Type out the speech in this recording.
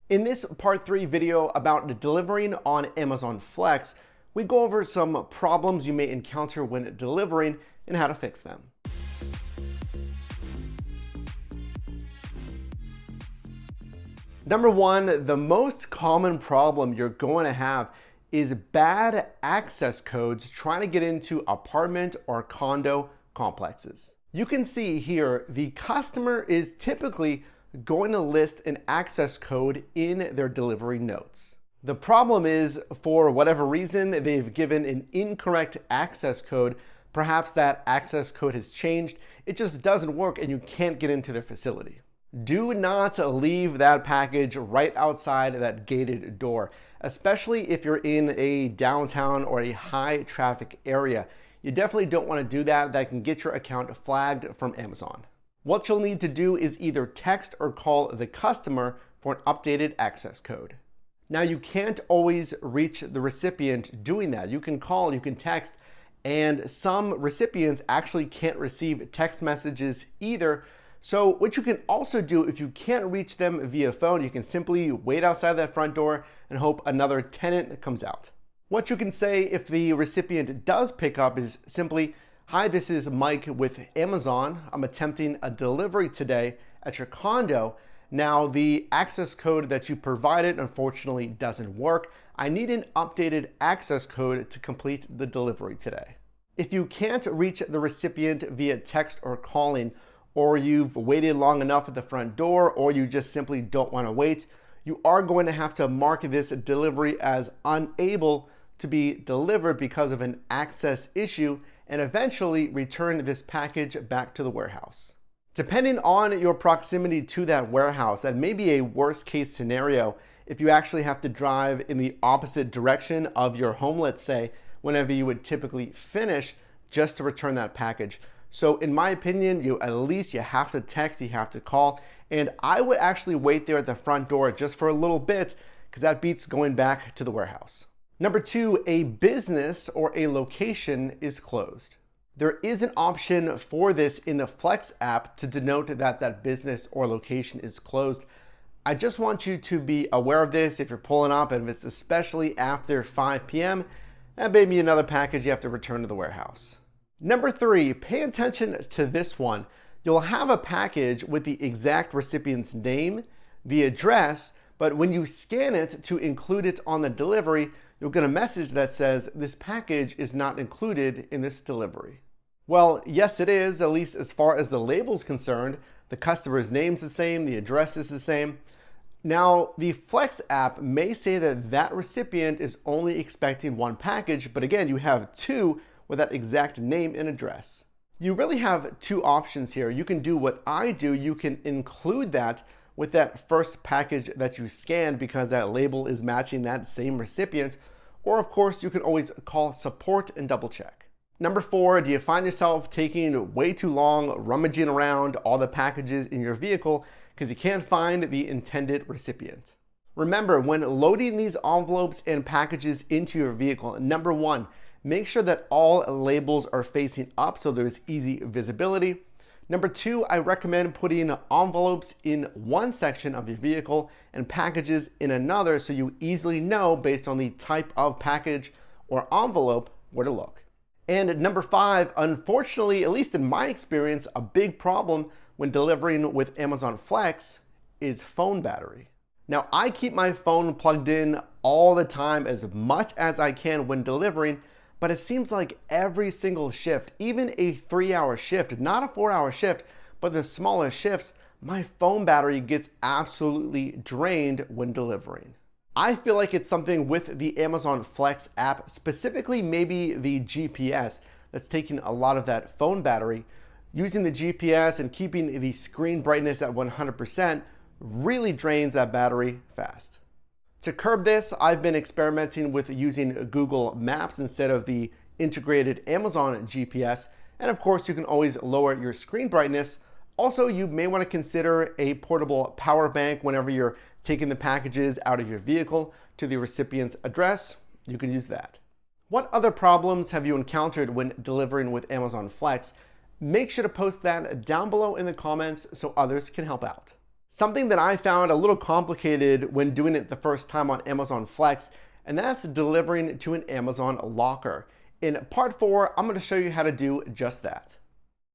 In this part 3 video about delivering on Amazon Flex, we go over some problems you may encounter when delivering and how to fix them. Number one, the most common problem you're going to have is bad access codes trying to get into apartment or condo complexes. You can see here the customer is typically going to list an access code in their delivery notes. The problem is, for whatever reason, they've given an incorrect access code. Perhaps that access code has changed. It just doesn't work and you can't get into their facility. Do not leave that package right outside that gated door, especially if you're in a downtown or a high traffic area. You definitely don't want to do that. That can get your account flagged from Amazon. What you'll need to do is either text or call the customer for an updated access code. Now, you can't always reach the recipient doing that. You can call, you can text, and some recipients actually can't receive text messages either. So what you can also do, if you can't reach them via phone, you can simply wait outside that front door and hope another tenant comes out. What you can say if the recipient does pick up is simply, "Hi, this is Mike with Amazon. I'm attempting a delivery today at your condo. Now, the access code that you provided unfortunately doesn't work. I need an updated access code to complete the delivery today." If you can't reach the recipient via text or calling, or you've waited long enough at the front door, or you just simply don't want to wait, you are going to have to mark this delivery as unable to be delivered because of an access issue, and eventually return this package back to the warehouse. Depending on your proximity to that warehouse, that may be a worst case scenario if you actually have to drive in the opposite direction of your home, let's say, whenever you would typically finish just to return that package. So in my opinion, you have to text, you have to call, and I would actually wait there at the front door just for a little bit because that beats going back to the warehouse. Number two, a business or a location is closed. There is an option for this in the Flex app to denote that that business or location is closed. I just want you to be aware of this if you're pulling up, and if it's especially after 5 p.m., that may be another package you have to return to the warehouse. Number three, pay attention to this one. You'll have a package with the exact recipient's name, the address, but when you scan it to include it on the delivery, you'll get a message that says this package is not included in this delivery. Well, yes, it is, at least as far as the label is concerned. The customer's name's the same, the address is the same. Now, the Flex app may say that that recipient is only expecting one package, but again, you have two with that exact name and address. You really have two options here. You can do what I do. You can include that with that first package that you scanned because that label is matching that same recipient. Or of course, you can always call support and double check. Number four, do you find yourself taking way too long rummaging around all the packages in your vehicle because you can't find the intended recipient? Remember, when loading these envelopes and packages into your vehicle, number one, make sure that all labels are facing up so there's easy visibility. Number two, I recommend putting envelopes in one section of your vehicle and packages in another so you easily know based on the type of package or envelope where to look. And number five, unfortunately, at least in my experience, a big problem when delivering with Amazon Flex is phone battery. Now, I keep my phone plugged in all the time as much as I can when delivering, but it seems like every single shift, even a 3-hour shift, not a 4-hour shift, but the smaller shifts, my phone battery gets absolutely drained when delivering. I feel like it's something with the Amazon Flex app, specifically maybe the GPS, that's taking a lot of that phone battery. Using the GPS and keeping the screen brightness at 100% really drains that battery fast. To curb this, I've been experimenting with using Google Maps instead of the integrated Amazon GPS. And of course, you can always lower your screen brightness. Also, you may want to consider a portable power bank whenever you're taking the packages out of your vehicle to the recipient's address. You can use that. What other problems have you encountered when delivering with Amazon Flex? Make sure to post that down below in the comments so others can help out. Something that I found a little complicated when doing it the first time on Amazon Flex, and that's delivering to an Amazon locker. In part 4, I'm going to show you how to do just that.